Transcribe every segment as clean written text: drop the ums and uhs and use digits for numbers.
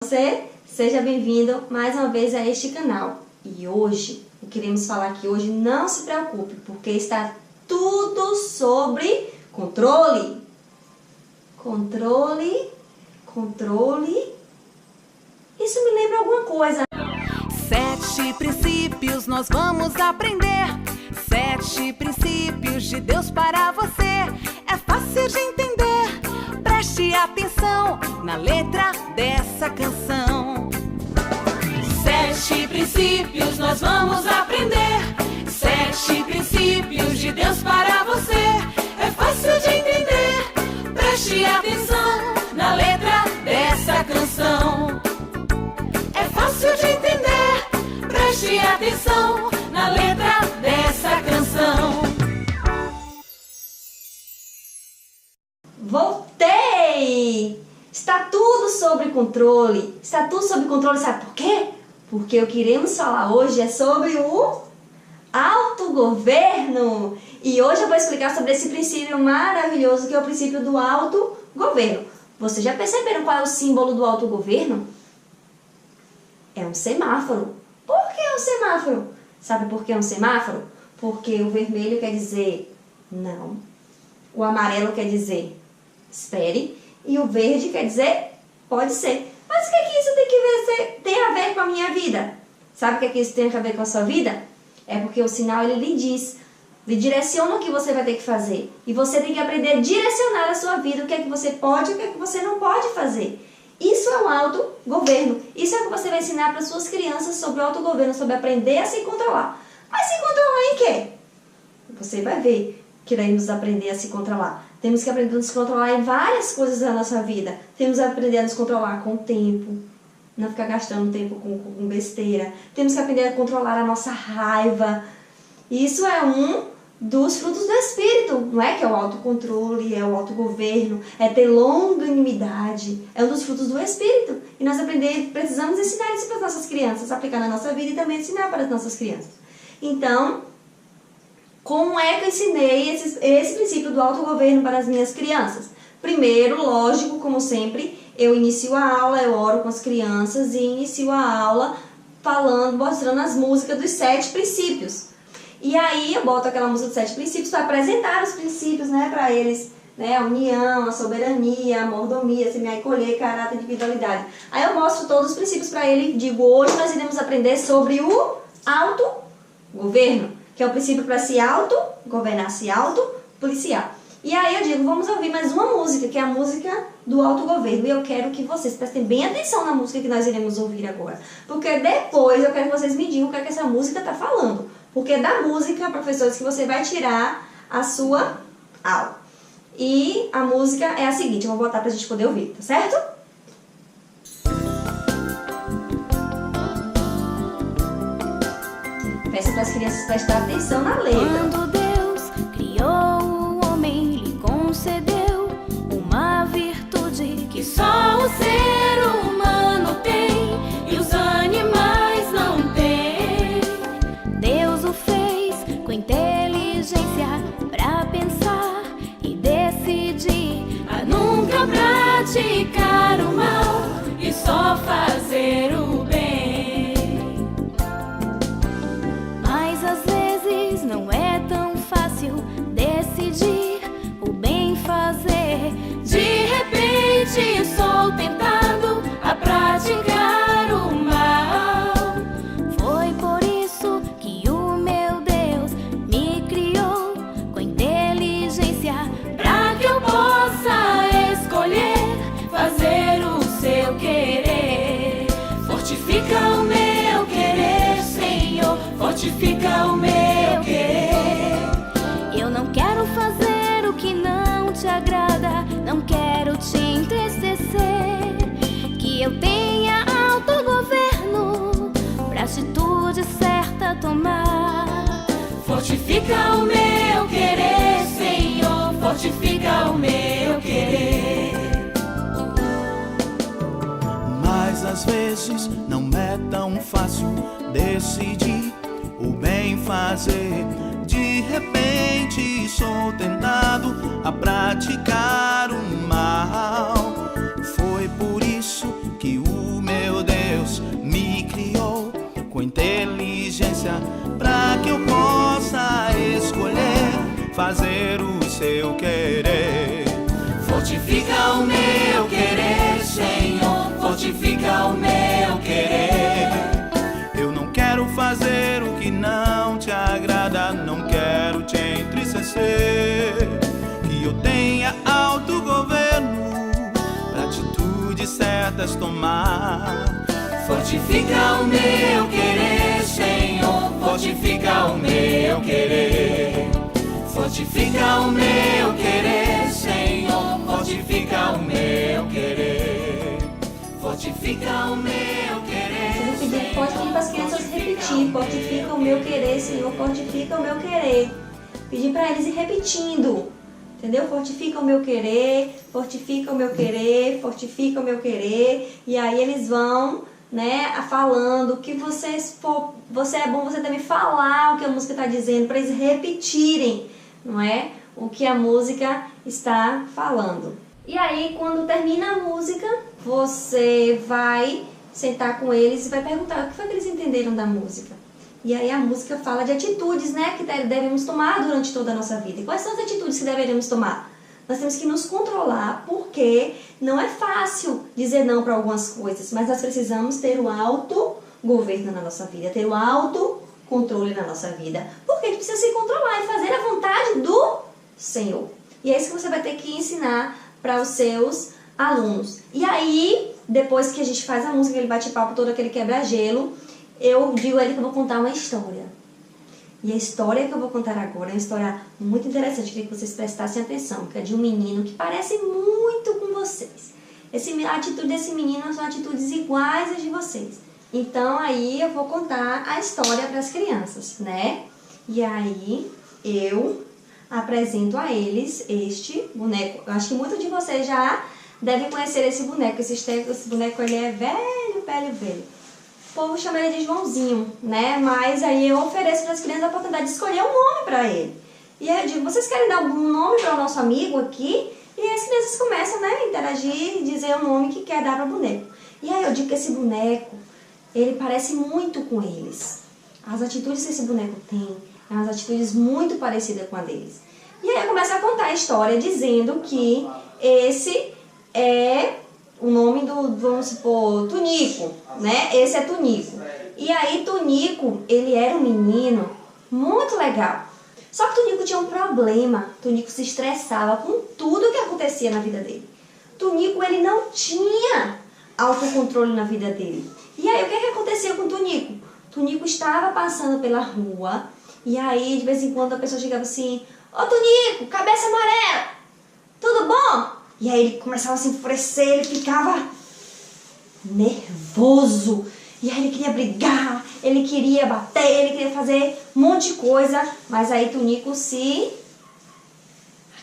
Seja bem-vindo mais uma vez a este canal. E hoje, queremos falar que hoje não se preocupe, porque está tudo sobre controle. Controle. Isso me lembra alguma coisa. 7 princípios nós vamos aprender. 7 princípios de Deus para você. É fácil de entender. Preste atenção na letra dessa canção. 7 princípios nós vamos aprender. 7 princípios de Deus para você. É fácil de entender. Preste atenção na letra dessa canção. É fácil de entender. Preste atenção na letra dessa canção. Voltei! Está tudo sobre controle. Está tudo sobre controle, sabe por quê? Porque o que iremos falar hoje é sobre o autogoverno. E hoje eu vou explicar sobre esse princípio maravilhoso que é o princípio do autogoverno. Vocês já perceberam qual é o símbolo do autogoverno? É um semáforo. Por que é um semáforo? Sabe por que é um semáforo? Porque o vermelho quer dizer não, o amarelo quer dizer espere e o verde quer dizer pode ser. Mas o que é que isso tem a ver com a minha vida? Sabe o que é que isso tem a ver com a sua vida? É porque o sinal ele lhe diz, lhe direciona o que você vai ter que fazer. E você tem que aprender a direcionar a sua vida, o que é que você pode e o que é que você não pode fazer. Isso é um autogoverno. Isso é o que você vai ensinar para suas crianças sobre o autogoverno, sobre aprender a se controlar. Mas se controlar em quê? Você vai ver que iremos aprender a se controlar. Temos que aprender a nos controlar em várias coisas da nossa vida. Temos que aprender a nos controlar com o tempo. Não ficar gastando tempo com besteira. Temos que aprender a controlar a nossa raiva. Isso é um dos frutos do Espírito. Não é que é o autocontrole, é o autogoverno, é ter longanimidade. É um dos frutos do Espírito. E nós precisamos ensinar isso para as nossas crianças, aplicar na nossa vida e também ensinar para as nossas crianças. Então, como é que eu ensinei esse princípio do autogoverno para as minhas crianças? Primeiro, lógico, como sempre, eu inicio a aula, eu oro com as crianças e inicio a aula mostrando as músicas dos 7 princípios. E aí eu boto aquela música dos 7 princípios para apresentar os princípios, né, para eles, né, a união, a soberania, a mordomia, semear e colher, caráter e individualidade. Aí eu mostro todos os princípios para ele e digo, hoje nós iremos aprender sobre o autogoverno, que é o princípio para se autogovernar, se autopoliciar. E aí eu digo, vamos ouvir mais uma música, que é a música do autogoverno. E eu quero que vocês prestem bem atenção na música que nós iremos ouvir agora. Porque depois eu quero que vocês me digam o que é que essa música está falando. Porque da música, professores, que você vai tirar a sua aula. E a música é a seguinte, eu vou botar para a gente poder ouvir, tá certo? Peço para as crianças prestar atenção na letra. Quando Deus criou o homem, lhe concedeu uma virtude que só o ser humano tem e os animais não têm. Deus o fez com inteligência pra pensar e decidir a nunca praticar o mal e só fazer o bem. Mas às vezes não é tão fácil decidir o bem fazer. De repente sou tentado a praticar o mal. Foi por isso que o meu Deus me criou com inteligência pra que eu possa escolher fazer o seu querer. Fortifica o meu querer, Senhor, fortifica o meu querer. Eu não quero fazer o que não te agrada, não quero te entristecer. Que eu tenha autogoverno pra atitude certa tomar. Fortifica o meu querer, Senhor, fortifica o meu querer. Mas às vezes não é tão fácil decidir o bem fazer. De repente sou tentado a praticar o mal. Foi por isso que o meu Deus me criou com inteligência para que eu possa escolher fazer o seu querer. Fortifica o meu querer, Senhor, fortifica o meu querer. Eu não quero fazer o que não te agrada, não quero te entristecer. Que eu tenha autogoverno pra atitudes certas tomar. Fortifica o meu querer, Senhor, fortifica o meu querer. Fortifica o meu querer, Senhor, fortifica o meu querer. Fortifica o meu querer. Pode pedir para as crianças repetir: fortifica o meu querer, Senhor, fortifica o meu querer. Pedir para eles ir repetindo, entendeu? Fortifica o meu querer, fortifica o meu querer, fortifica o meu querer. E aí eles vão, né, falando que você é bom você também falar o que a música está dizendo, para eles repetirem, não é? O que a música está falando. E aí, quando termina a música, você vai sentar com eles e vai perguntar o que foi que eles entenderam da música. E aí a música fala de atitudes, né, que devemos tomar durante toda a nossa vida. E quais são as atitudes que deveríamos tomar? Nós temos que nos controlar, porque não é fácil dizer não para algumas coisas, mas nós precisamos ter o autogoverno na nossa vida, ter o autocontrole na nossa vida. Porque a gente precisa se controlar e fazer a vontade do Senhor. E é isso que você vai ter que ensinar para os seus alunos. E aí, depois que a gente faz a música, aquele bate-papo, todo aquele quebra-gelo, eu digo a ele que eu vou contar uma história. E a história que eu vou contar agora é uma história muito interessante, eu queria que vocês prestassem atenção, que é de um menino que parece muito com vocês. A atitude desse menino são atitudes iguais às de vocês. Então aí eu vou contar a história para as crianças, né? E aí eu apresento a eles este boneco. Eu acho que muitos de vocês já devem conhecer esse boneco. Esse boneco ele é velho. O povo chama ele de Joãozinho, né? Mas aí eu ofereço para as crianças a oportunidade de escolher um nome para ele. E aí eu digo: vocês querem dar algum nome para o nosso amigo aqui? E aí as crianças começam, né, a interagir e dizer o nome que quer dar para o boneco. E aí eu digo que esse boneco, ele parece muito com eles. As atitudes que esse boneco tem, as atitudes muito parecidas com a deles. E aí eu começo a contar a história dizendo que esse é o nome do, vamos supor, Tunico, né? Esse é Tunico. E aí Tunico, ele era um menino muito legal. Só que Tunico tinha um problema. Tunico se estressava com tudo que acontecia na vida dele. Tunico, ele não tinha autocontrole na vida dele. E aí o que acontecia com Tunico? Tunico estava passando pela rua e aí de vez em quando a pessoa chegava assim: ô Tunico, cabeça amarela, tudo bom? E aí ele começava a se enfurecer, ele ficava nervoso. E aí ele queria brigar, ele queria bater, ele queria fazer um monte de coisa. Mas aí Tunico se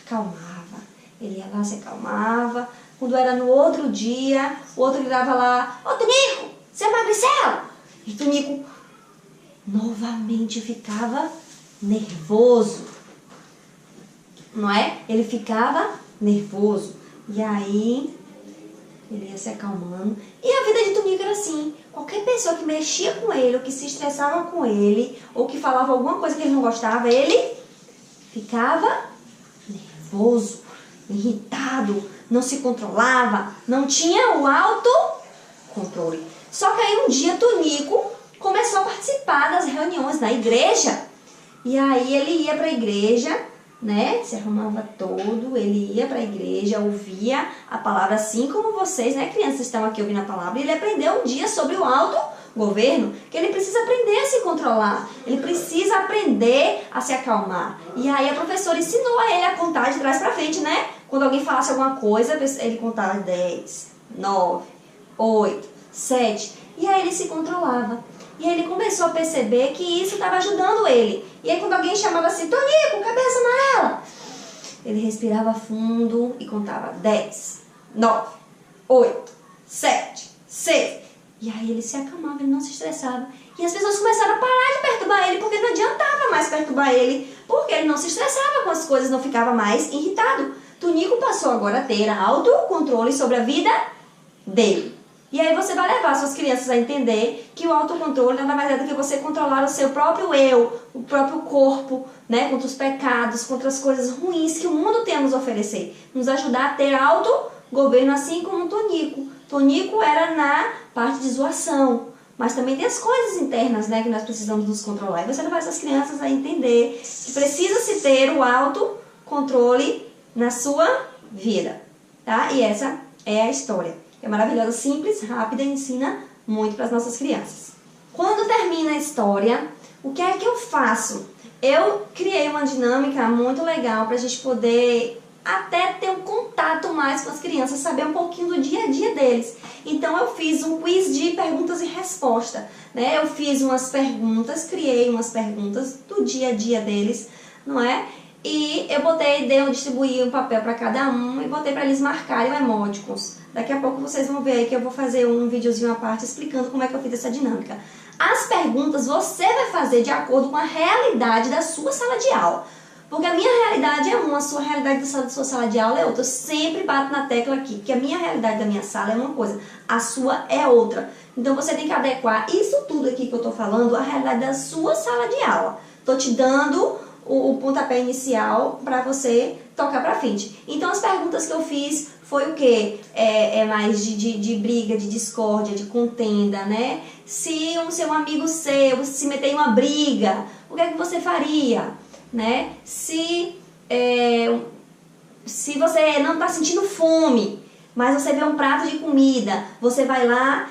acalmava. Ele ia lá, se acalmava. Quando era no outro dia, o outro gritava lá: ô Tunico, você é magricela? E Tunico novamente ficava nervoso. Não é? Ele ficava nervoso. E aí ele ia se acalmando. E a vida de Tunico era assim: qualquer pessoa que mexia com ele, ou que se estressava com ele, ou que falava alguma coisa que ele não gostava, ele ficava nervoso, irritado, não se controlava, não tinha o autocontrole. Só que aí um dia Tunico começou a participar das reuniões na igreja. E aí ele ia para a igreja, né? Se arrumava todo, ele ia para a igreja, ouvia a palavra, assim como vocês, né, crianças, estão aqui ouvindo a palavra. E ele aprendeu um dia sobre o autogoverno, que ele precisa aprender a se controlar, ele precisa aprender a se acalmar. E aí a professora ensinou a ele a contar de trás para frente, né? Quando alguém falasse alguma coisa, ele contava 10, 9, 8, 7, e aí ele se controlava. E aí ele começou a perceber que isso estava ajudando ele. E aí quando alguém chamava assim: Tonico, cabeça amarela, ele respirava fundo e contava 10, 9, 8, 7, 6. E aí ele se acalmava, ele não se estressava. E as pessoas começaram a parar de perturbar ele, porque não adiantava mais perturbar ele, porque ele não se estressava com as coisas, não ficava mais irritado. Tonico passou agora a ter autocontrole sobre a vida dele. E aí você vai levar suas crianças a entender que o autocontrole nada mais é do que você controlar o seu próprio eu, o próprio corpo, né, contra os pecados, contra as coisas ruins que o mundo tem a nos oferecer. Nos ajudar a ter autogoverno, assim como o Tonico. Tonico era na parte de zoação, mas também tem as coisas internas, né, que nós precisamos nos controlar. E você levar essas crianças a entender que precisa-se ter o autocontrole na sua vida, tá? E essa é a história. É maravilhosa, simples, rápida e ensina muito para as nossas crianças. Quando termina a história, o que é que eu faço? Eu criei uma dinâmica muito legal para a gente poder até ter um contato mais com as crianças, saber um pouquinho do dia a dia deles. Então eu fiz um quiz de perguntas e respostas, né? Eu fiz umas perguntas, criei umas perguntas do dia a dia deles, não é? E eu distribuí um papel para cada um e botei para eles marcarem emoticons. Daqui a pouco vocês vão ver aí que eu vou fazer um videozinho à parte explicando como é que eu fiz essa dinâmica. As perguntas você vai fazer de acordo com a realidade da sua sala de aula. Porque a minha realidade é uma, a sua realidade da sua sala de aula é outra. Eu sempre bato na tecla aqui, que a minha realidade da minha sala é uma coisa, a sua é outra. Então você tem que adequar isso tudo aqui que eu tô falando à realidade da sua sala de aula. Tô te dando o pontapé inicial para você tocar para frente. Então as perguntas que eu fiz foi o quê? É mais de briga, de discórdia, de contenda, né? Se um amigo seu se meter em uma briga, o que é que você faria? Né? Se você não está sentindo fome, mas você vê um prato de comida, você vai lá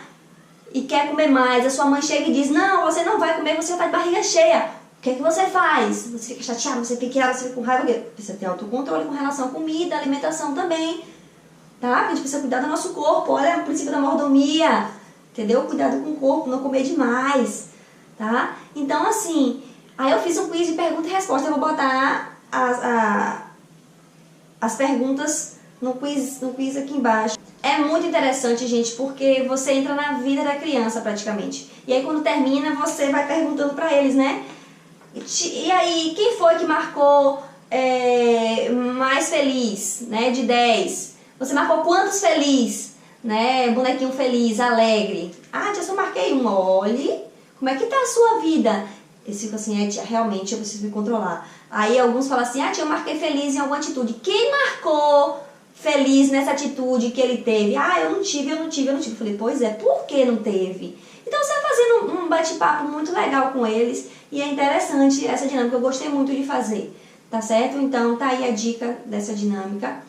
e quer comer mais, a sua mãe chega e diz, não, você não vai comer, você já está de barriga cheia. O que é que você faz? Você fica chateado, você fica irado, você fica com raiva. Precisa ter autocontrole com relação à comida, alimentação também. Tá? A gente precisa cuidar do nosso corpo. Olha o princípio da mordomia. Entendeu? Cuidado com o corpo, não comer demais. Tá? Então, assim, aí eu fiz um quiz de pergunta e resposta. Eu vou botar as perguntas no quiz aqui embaixo. É muito interessante, gente, porque você entra na vida da criança praticamente. E aí quando termina, você vai perguntando pra eles, né? E aí, quem foi que marcou mais feliz, né, de 10? Você marcou quantos feliz, né, bonequinho feliz, alegre? Ah, tia, só marquei um. Olhe, como é que tá a sua vida? Eles ficam assim, tia, realmente eu preciso me controlar. Aí alguns falam assim, tia, eu marquei feliz em alguma atitude. Quem marcou feliz nessa atitude que ele teve? Ah, eu não tive. Eu falei, pois é, por que não teve? Então você vai fazendo um bate-papo muito legal com eles e é interessante essa dinâmica, eu gostei muito de fazer, tá certo? Então tá aí a dica dessa dinâmica,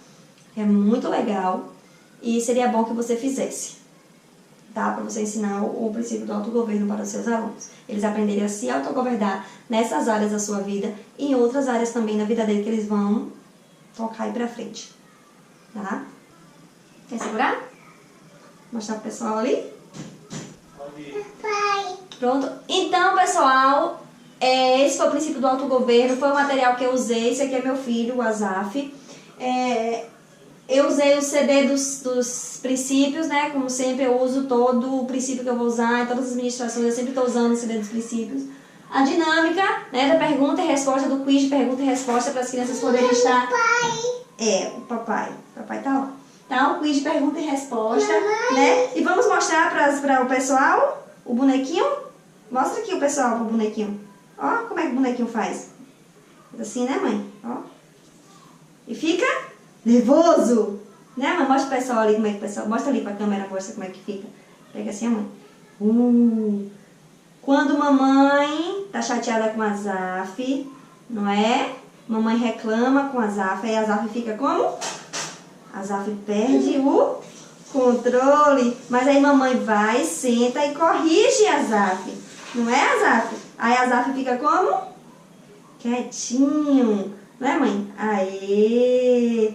é muito legal e seria bom que você fizesse, tá? Para você ensinar o princípio do autogoverno para os seus alunos. Eles aprenderem a se autogovernar nessas áreas da sua vida e em outras áreas também na vida dele que eles vão tocar aí pra frente, tá? Quer segurar? Mostrar pro pessoal ali? Pronto, então pessoal, esse foi o princípio do autogoverno, foi o material que eu usei, esse aqui é meu filho, o Azaf. Eu usei o CD dos princípios, né, como sempre eu uso todo o princípio que eu vou usar, em todas as ministrações eu sempre estou usando o CD dos princípios. A dinâmica, né, da pergunta e resposta, do quiz de pergunta e resposta para as crianças poderem estar... O papai tá lá. Tá, o quiz de pergunta e resposta, né? E vamos mostrar para o pessoal o bonequinho. Mostra aqui o pessoal pro bonequinho. Ó, como é que o bonequinho faz. Assim, né, mãe? Ó. E fica nervoso. Né, mãe? Mostra pro pessoal ali como é que o pessoal... Mostra ali pra câmera, mostra como é que fica. Pega assim, a mãe. Quando mamãe tá chateada com a Azaf, não é? Mamãe reclama com a Azaf, aí a Azaf fica como? A Azaf perde o controle. Mas aí mamãe vai, senta e corrige a Azaf. Não é, Azaf? Aí a Azaf fica como? Quietinho. Não é, mãe? Aê!